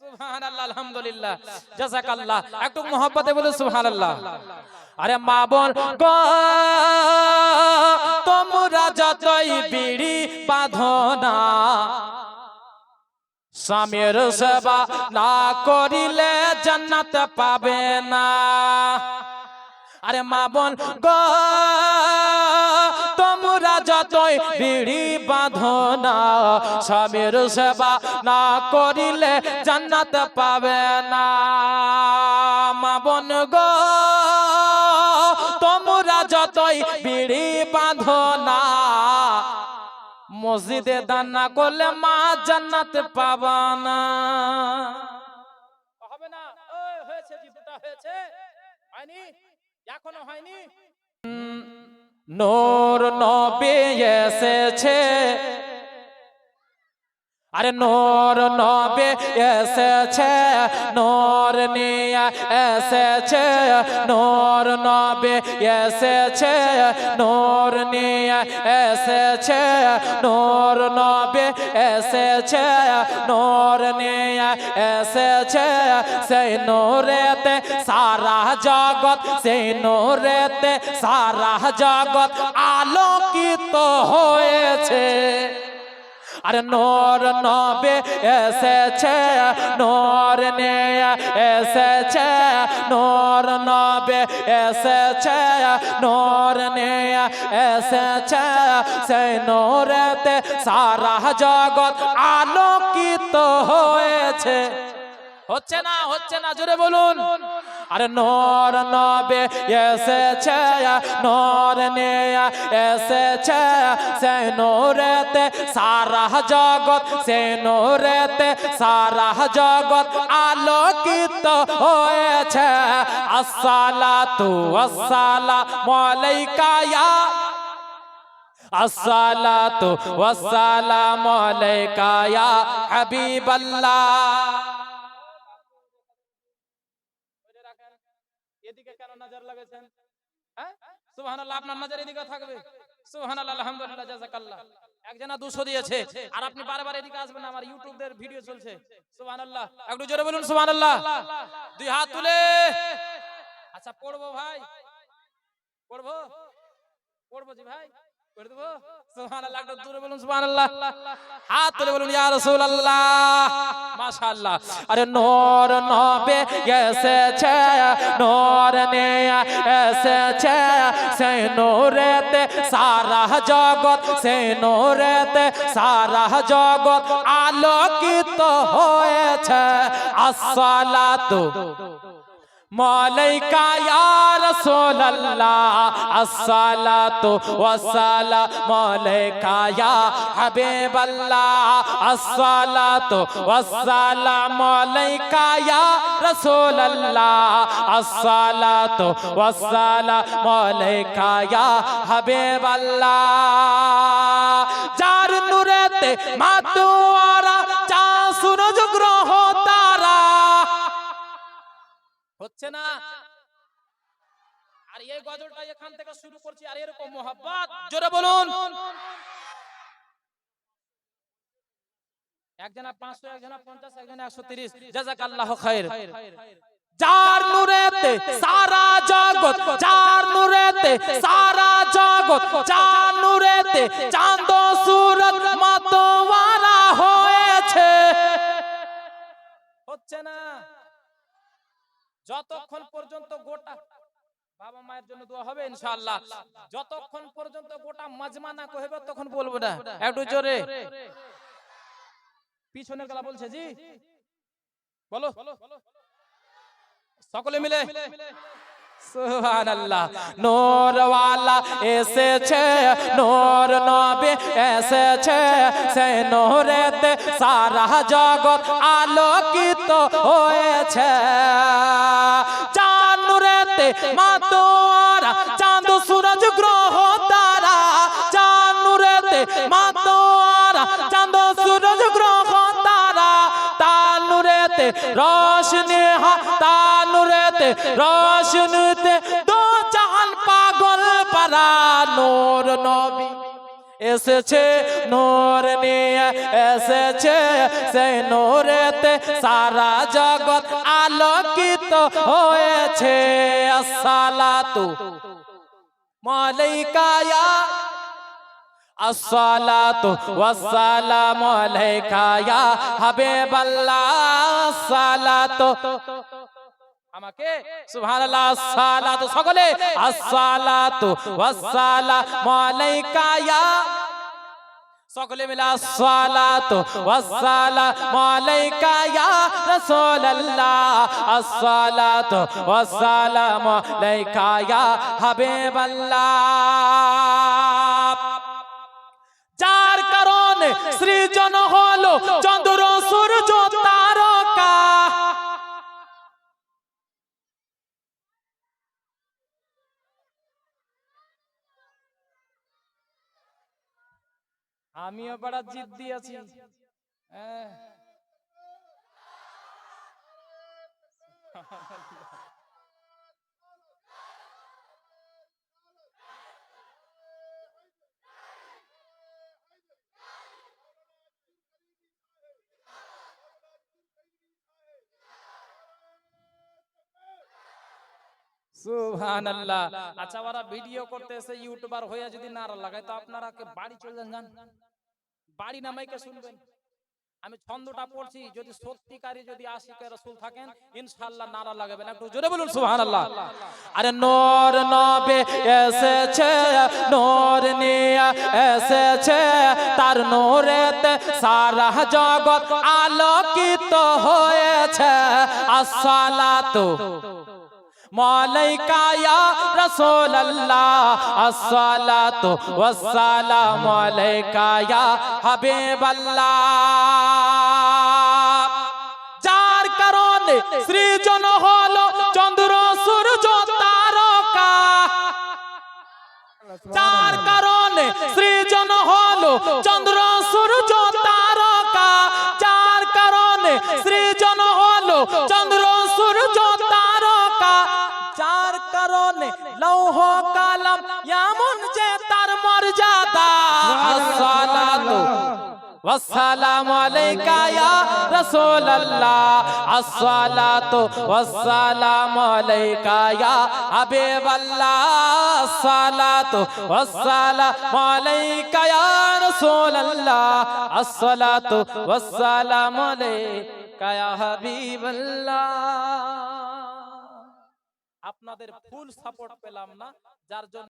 সুবহানাল্লাহ, আলহামদুলিল্লাহ, জাযাকাল্লাহ। একটু মোহাব্বতে বলে সুবহানাল্লাহ। আরে মা বোন গো, তোমরা যতই বিড়ি বাঁধো না, স্বামীর সেবা না করিলে জান্নাত পাবে না। আরে মা বোন গো, তোমরা যতই বিড়ি বাঁধো না, স্বামীর সেবা না করিলে জান্নাত পাবে না। মা বোন গো, তোমরা যতই বিড়ি বাঁধো না, মসজিদে দান না করলে মা জান্নাত পাবা না। হবে না? হয়েছে জীবনটা, হয়েছে, হয়নি, এখনো হয়নি। নূর নবী এসেছে, আরে নূর নবী এসেছে, নূর নিয়ে এসেছে, নূর নবী এসেছে, নূর নিয়ে এসেছে, নূর নবী এসেছে, নূর নিয়ে এসেছে। সেই নূরেতে সারা জগৎ, সেই নূরেতে সারা জগৎ আলোকিত হয়েছে। আরে নূর নবী এসেছে, নূর নিয়ে এসেছে, নূর নবী এসেছে, নূর নিয়ে এসেছে। সেই নূরেতে সারা জগৎ আলোকিত হয়েছে। হচ্ছে না, হচ্ছে না, জোরে বলুন। আরে নূর নবী এসেছে, নূর নিয়ে এসেছে, সেই নূরেতে সারা জগৎ, সেই নূরেতে সারা জগৎ আলোকিত হয়েছে। আসসালাতু ওয়াসসালামু আলাইকা ইয়া, আসসালাতু ওয়াসসালামু আলাইকা ইয়া হাবিবাল্লাহ। এদিকে কেন নজর লাগাছেন? হ্যাঁ, সুবহানাল্লাহ, আপনার নজর এদিকে থাকবে। সুবহানাল্লাহ, আলহামদুলিল্লাহ, জাযাকাল্লাহ। একজনা 200 দিয়েছে, আর আপনি বারবার এদিকে আসবেন, আমার ইউটিউবের ভিডিও চলছে। সুবহানাল্লাহ, একটু জোরে বলুন সুবহানাল্লাহ। দুই হাত তুলে। আচ্ছা, পড়বো ভাই, পড়বো, পড়বো জি ভাই, পড়ে দেবো। সুবহানাল্লাহ, একটু জোরে বলুন সুবহানাল্লাহ। হাত তুলে বলুন ইয়া রাসূলুল্লাহ, মাশাআল্লাহ। আরে নূর নবী এসেছে, নূর নিয়ে এসেছে, সেই নূরেতে সারা জগৎ, সেই নূরেতে সারা জগৎ আলোকিত হয়েছে। আসসালাতু আলাইকা ইয়া রাসূলুল্লাহ, আসসালাতু ওয়াসসালামু আলাইকা ইয়া হাবিবাল্লাহ, আসসালাতু ওয়াসসালামু আলাইকা ইয়া রাসূলুল্লাহ, আসসালাতু ওয়াসসালামু আলাইকা ইয়া হাবিবাল্লাহ। যার নূরেতে মাতোয়ারা, চাঁদ সূরজ গ্রহ তারা। হচ্ছে না? আর এই গজলটা এখান থেকে শুরু করছি, আর এরকম মোহাব্বত, জোরে বলুন। একজনা 500, একজনা 50, একজনা 130। জাযাকাল্লাহু খায়র। যার নূরেতে সারা জগৎ, যার নূরেতে সারা জগৎ, যার নূরেতে চাঁদ সূরজ মাতোয়ারা হয়েছে। হচ্ছে না? যতক্ষণ পর্যন্ত গোটা বাবা মায়ের জন্য দোয়া হবে ইনশাআল্লাহ, যতক্ষণ পর্যন্ত গোটা মাজমা না কইবে তখন বলবো না। একটু জোরে পিছনের গলা বলছে জি, বলো সকলে মিলে সুবহানাল্লাহ। নূর ওয়ালা এসেছে, নূর নবী এসেছে, সেই নূরেতে সারা জগৎ আলোকিত হয়েছে। চাঁদ নূরেতে মাতোয়ারা, চাঁদ সূরজ গ্রহ তারা। চাঁদ নূরেতে মাতোয়ারা, চাঁদ সূরজ গ্রহ তারা। তার নূরেতে রোশনি, তার নূরেতে রোশনীতে দো জাহান পাগল পারা। নূর নবী এসেছে নূর নিয়ে এসেছে সেই নূরেতে সারা জগৎ আলোকিত হয়েছে আসসালাতু আলাইকা ইয়া আসসালাতু ওয়াসসালামু আলাইকা ইয়া হাবিবাল্লাহ আসসালাতু আমাকে সুবহানাল্লাহ আসসালাতু সকলে আসসালাতু ওয়াসসালামু আলাইকা ইয়া সকলে মিলে আসসালাতু ওয়াসসালামু আলাইকা ইয়া রাসূলুল্লাহ আসসালাতু ওয়াসসালামু আলাইকা ইয়া হাবিবাল্লাহ যার কারণে সৃজন হলো চন্দ্র সূর্য তারকা আমিও বড় জিদ্দি আছি সুবহানাল্লাহ আচ্ছা ওরা ভিডিও করতে এসে ইউটিউবার হয়ে যদি নারা লাগায় তো আপনারা কে বাড়ি চলে যান বাড়ি না মাইকে শুনবেন আমি ছন্দটা পড়ছি যদি সত্যিকারী যদি আশিকে রাসূল থাকেন ইনশাআল্লাহ নারা লাগাবেন একটু জোরে বলুন সুবহানাল্লাহ আরে নূর নবে এসেছে নূর নিয়ে এসেছে তার নূরেতে সারা জগৎ আলোকিত হয়েছে আসসালাতু আলাইকা ইয়া রাসূলুল্লাহ আসসালাতু ওয়াসসালামু আলাইকা ইয়া হাবিবাল্লাহ যার কারণে সৃজন হলো চন্দ্র সূর্য তারকা যার কারণে সৃজন হলো চন্দ্র সূর্য তারকা যার কারণে সৃজন হলো চন্দ্র সূর্য তারকা যার কারণে লৌহ কালাম এমন যে তার মর্যাদা আসসালাতু ওয়াসসালামু আলাইকা ইয়া রাসূলুল্লাহ আসসালাতু ওয়াসসালামু আলাইকা ইয়া হাবিবাল্লাহ আসসালাতু ওয়াসসালামু আলাইকা ইয়া রাসূলুল্লাহ আসসালাতু ওয়াসসালামু আলাইকা ইয়া হাবিবাল্লাহ আপনাদের ফুল সাপোর্ট পেলাম না যার জন্য